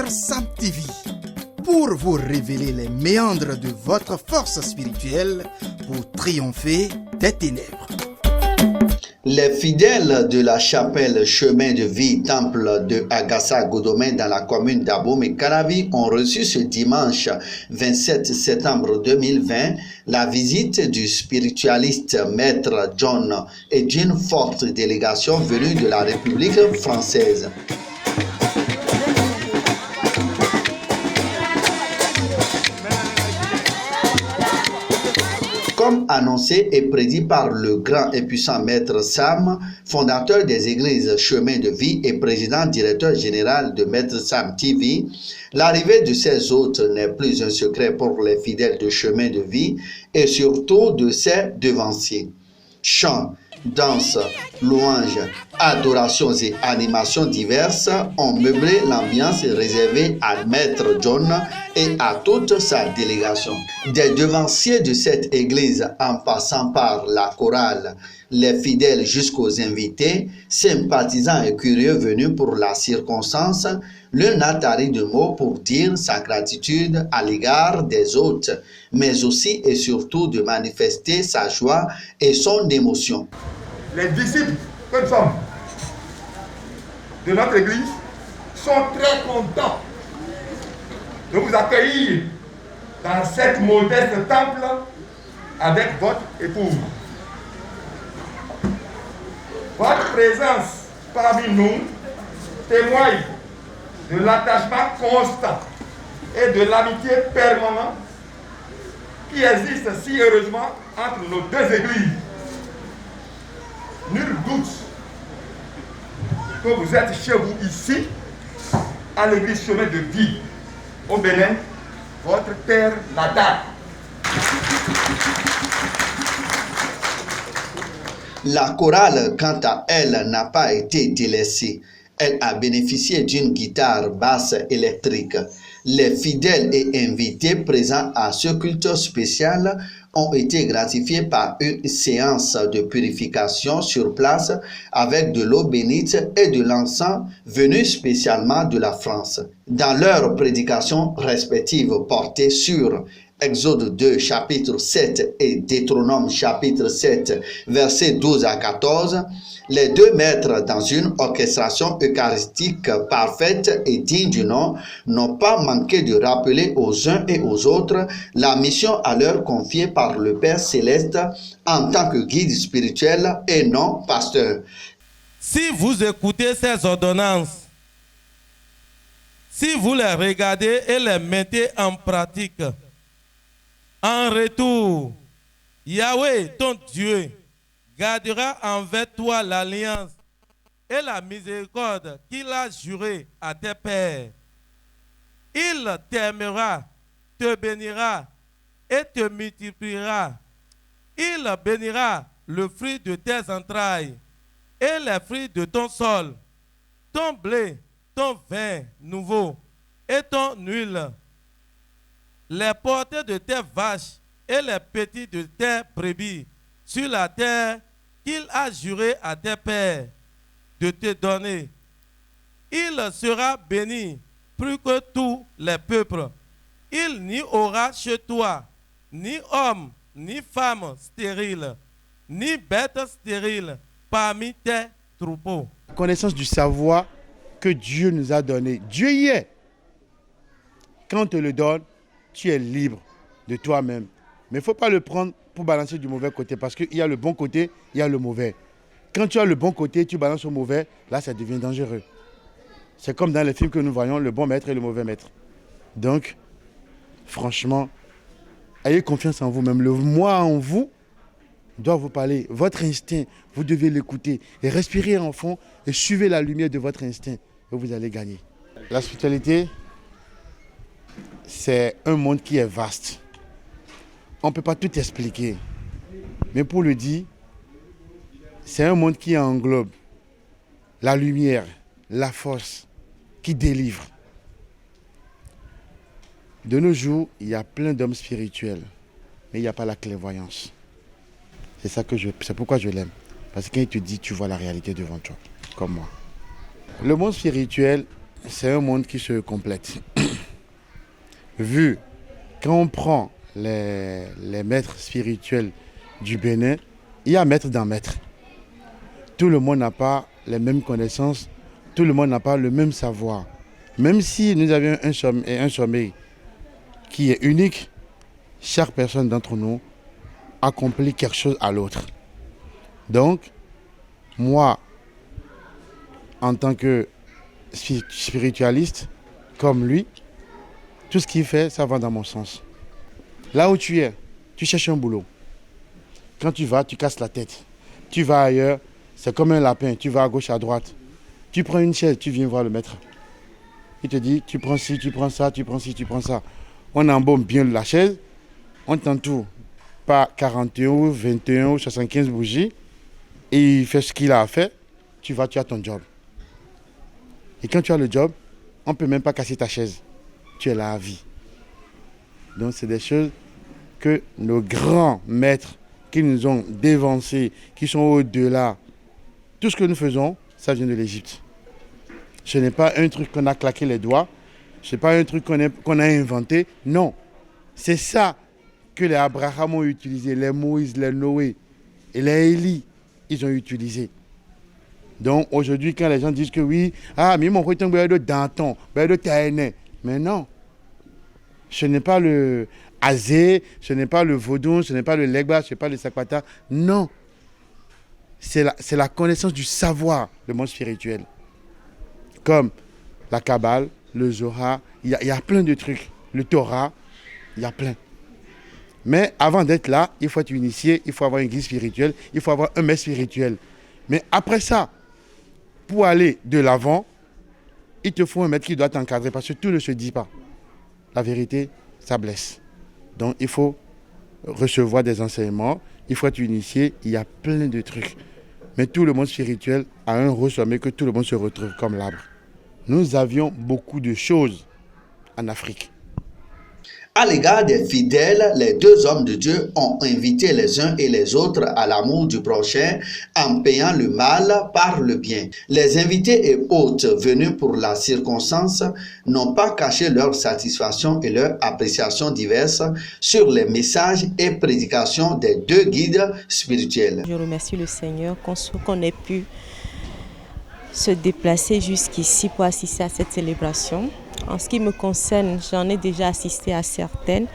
Maître Sam TV pour vous révéler les méandres de votre force spirituelle pour triompher des ténèbres. Les fidèles de la chapelle Chemin de Vie, temple de Agassa-Godomé dans la commune d'Abomey-Calavi ont reçu ce dimanche 27 septembre 2020 la visite du spiritualiste Maître John et d'une forte délégation venue de la République française. Comme annoncé et prédit par le grand et puissant Maître Sam, fondateur des églises Chemin de Vie et président directeur général de Maître Sam TV, l'arrivée de ces hôtes n'est plus un secret pour les fidèles de Chemin de Vie et surtout de ses devanciers. Chants, danses, louanges, adorations et animations diverses ont meublé l'ambiance réservée à Maître John et à toute sa délégation. Des devanciers de cette église, en passant par la chorale, les fidèles jusqu'aux invités, sympathisants et curieux venus pour la circonstance, l'un n'a tari de mots pour dire sa gratitude à l'égard des hôtes, mais aussi et surtout de manifester sa joie et son émotion. Les disciples que nous sommes de notre église sont très contents de vous accueillir dans cette modeste temple avec votre épouse. Votre présence parmi nous témoigne de l'attachement constant et de l'amitié permanente qui existe si heureusement entre nos deux églises. Nul doute que vous êtes chez vous ici, à l'église Chemin de Vie, au Bénin, votre père natal. La chorale, quant à elle, n'a pas été délaissée. Elle a bénéficié d'une guitare basse électrique. Les fidèles et invités présents à ce culte spécial ont été gratifiés par une séance de purification sur place avec de l'eau bénite et de l'encens venu spécialement de la France. Dans leurs prédications respectives portées sur Exode 2, chapitre 7 et Deutéronome, chapitre 7, versets 12 à 14, les deux maîtres, dans une orchestration eucharistique parfaite et digne du nom, n'ont pas manqué de rappeler aux uns et aux autres la mission à leur confiée par le Père Céleste en tant que guide spirituel et non pasteur. Si vous écoutez ces ordonnances, si vous les regardez et les mettez en pratique, en retour, Yahweh, ton Dieu, gardera envers toi l'alliance et la miséricorde qu'il a jurée à tes pères. Il t'aimera, te bénira et te multipliera. Il bénira le fruit de tes entrailles et les fruits de ton sol, ton blé, ton vin nouveau et ton huile, les portées de tes vaches et les petits de tes brebis sur la terre qu'il a juré à tes pères de te donner. Il sera béni plus que tous les peuples. Il n'y aura chez toi ni homme, ni femme stérile, ni bête stérile parmi tes troupeaux. Connaissance du savoir que Dieu nous a donné. Dieu y est. Quand on te le donne, tu es libre de toi-même. Mais il ne faut pas le prendre pour balancer du mauvais côté parce qu'il y a le bon côté, il y a le mauvais. Quand tu as le bon côté, tu balances au mauvais, là ça devient dangereux. C'est comme dans les films que nous voyons, le bon maître et le mauvais maître. Donc, franchement, ayez confiance en vous-même. Le moi en vous doit vous parler. Votre instinct, vous devez l'écouter et respirer en fond et suivez la lumière de votre instinct et vous allez gagner. La spiritualité, c'est un monde qui est vaste. On ne peut pas tout expliquer. Mais pour le dire, c'est un monde qui englobe la lumière, la force, qui délivre. De nos jours, il y a plein d'hommes spirituels, mais il n'y a pas la clairvoyance. C'est pourquoi je l'aime. Parce que quand il te dit, tu vois la réalité devant toi, comme moi. Le monde spirituel, c'est un monde qui se complète. Vu, quand on prend les maîtres spirituels du Bénin, il y a maître dans maître. Tout le monde n'a pas les mêmes connaissances, tout le monde n'a pas le même savoir. Même si nous avions un sommeil qui est unique, chaque personne d'entre nous accomplit quelque chose à l'autre. Donc, moi, en tant que spiritualiste, comme lui, tout ce qu'il fait, ça va dans mon sens. Là où tu es, tu cherches un boulot. Quand tu vas, tu casses la tête. Tu vas ailleurs, c'est comme un lapin, tu vas à gauche, à droite. Tu prends une chaise, tu viens voir le maître. Il te dit, tu prends ci, tu prends ça, tu prends ci, tu prends ça. On embaume bien la chaise, on t'entoure par 41 ou 21 ou 75 bougies, et il fait ce qu'il a à faire, tu vas, tu as ton job. Et quand tu as le job, on ne peut même pas casser ta chaise. Tu es là à vie. Donc c'est des choses que nos grands maîtres qui nous ont dévancés, qui sont au-delà, tout ce que nous faisons, ça vient de l'Égypte. Ce n'est pas un truc qu'on a claqué les doigts, ce n'est pas un truc qu'on a inventé, non. C'est ça que les Abraham ont utilisé, les Moïse, les Noé et les Élie, ils ont utilisé. Donc aujourd'hui, quand les gens disent que oui, mais mon retour de Danton, de Taïné, mais non. Ce n'est pas le Azé, ce n'est pas le Vaudou, ce n'est pas le Legba, ce n'est pas le Sakwata. Non. C'est la connaissance du savoir, le monde spirituel. Comme la Kabbale, le Zohar, il y a plein de trucs. Le Torah, il y a plein. Mais avant d'être là, il faut être initié, il faut avoir une guide spirituelle, il faut avoir un maître spirituel. Mais après ça, pour aller de l'avant, il te faut un maître qui doit t'encadrer parce que tout ne se dit pas. La vérité, ça blesse. Donc il faut recevoir des enseignements, il faut être initié, il y a plein de trucs. Mais tout le monde spirituel a un haut sommet que tout le monde se retrouve comme l'arbre. Nous avions beaucoup de choses en Afrique. À l'égard des fidèles, les deux hommes de Dieu ont invité les uns et les autres à l'amour du prochain en payant le mal par le bien. Les invités et hôtes venus pour la circonstance n'ont pas caché leur satisfaction et leur appréciation diverses sur les messages et prédications des deux guides spirituels. Je remercie le Seigneur qu'on ait pu se déplacer jusqu'ici pour assister à cette célébration. En ce qui me concerne, j'en ai déjà assisté à certaines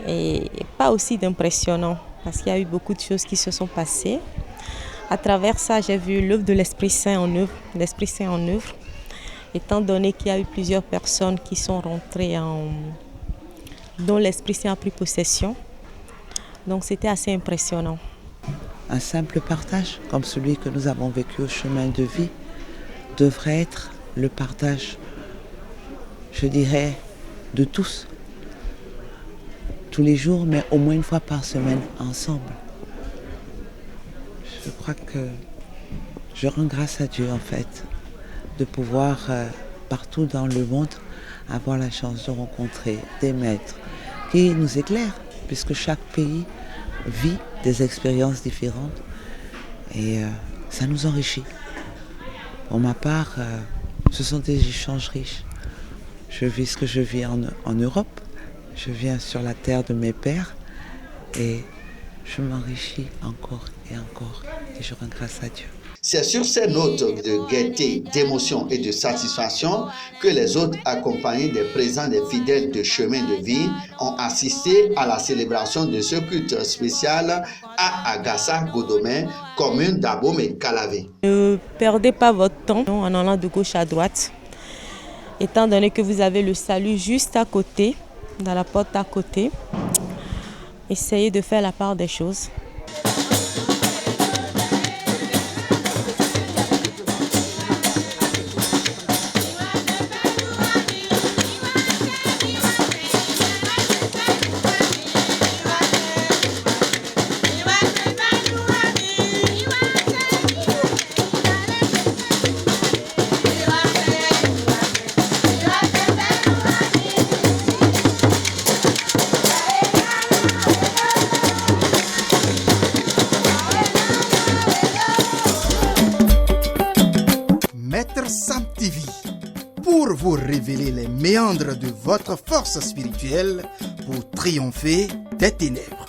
et pas aussi d'impressionnant parce qu'il y a eu beaucoup de choses qui se sont passées. À travers ça, j'ai vu l'œuvre de l'Esprit Saint en œuvre, étant donné qu'il y a eu plusieurs personnes qui sont rentrées dont l'Esprit Saint a pris possession. Donc c'était assez impressionnant. Un simple partage comme celui que nous avons vécu au chemin de vie devrait être le partage, je dirais, de tous les jours, mais au moins une fois par semaine ensemble. Je crois que je rends grâce à Dieu en fait de pouvoir partout dans le monde avoir la chance de rencontrer des maîtres qui nous éclairent, puisque chaque pays vit des expériences différentes et ça nous enrichit. Pour ma part, ce sont des échanges riches. Je vis ce que je vis en Europe, je viens sur la terre de mes pères et je m'enrichis encore et encore et je rends grâce à Dieu. C'est sur ces notes de gaieté, d'émotion et de satisfaction que les hôtes accompagnés des présents des fidèles de chemin de vie ont assisté à la célébration de ce culte spécial à Agassa-Godomé, commune d'Abomey-Calavé. Ne perdez pas votre temps en allant de gauche à droite, étant donné que vous avez le salut juste à côté, dans la porte à côté. Essayez de faire la part des choses. Maître Sam TV, pour vous révéler les méandres de votre force spirituelle pour triompher des ténèbres.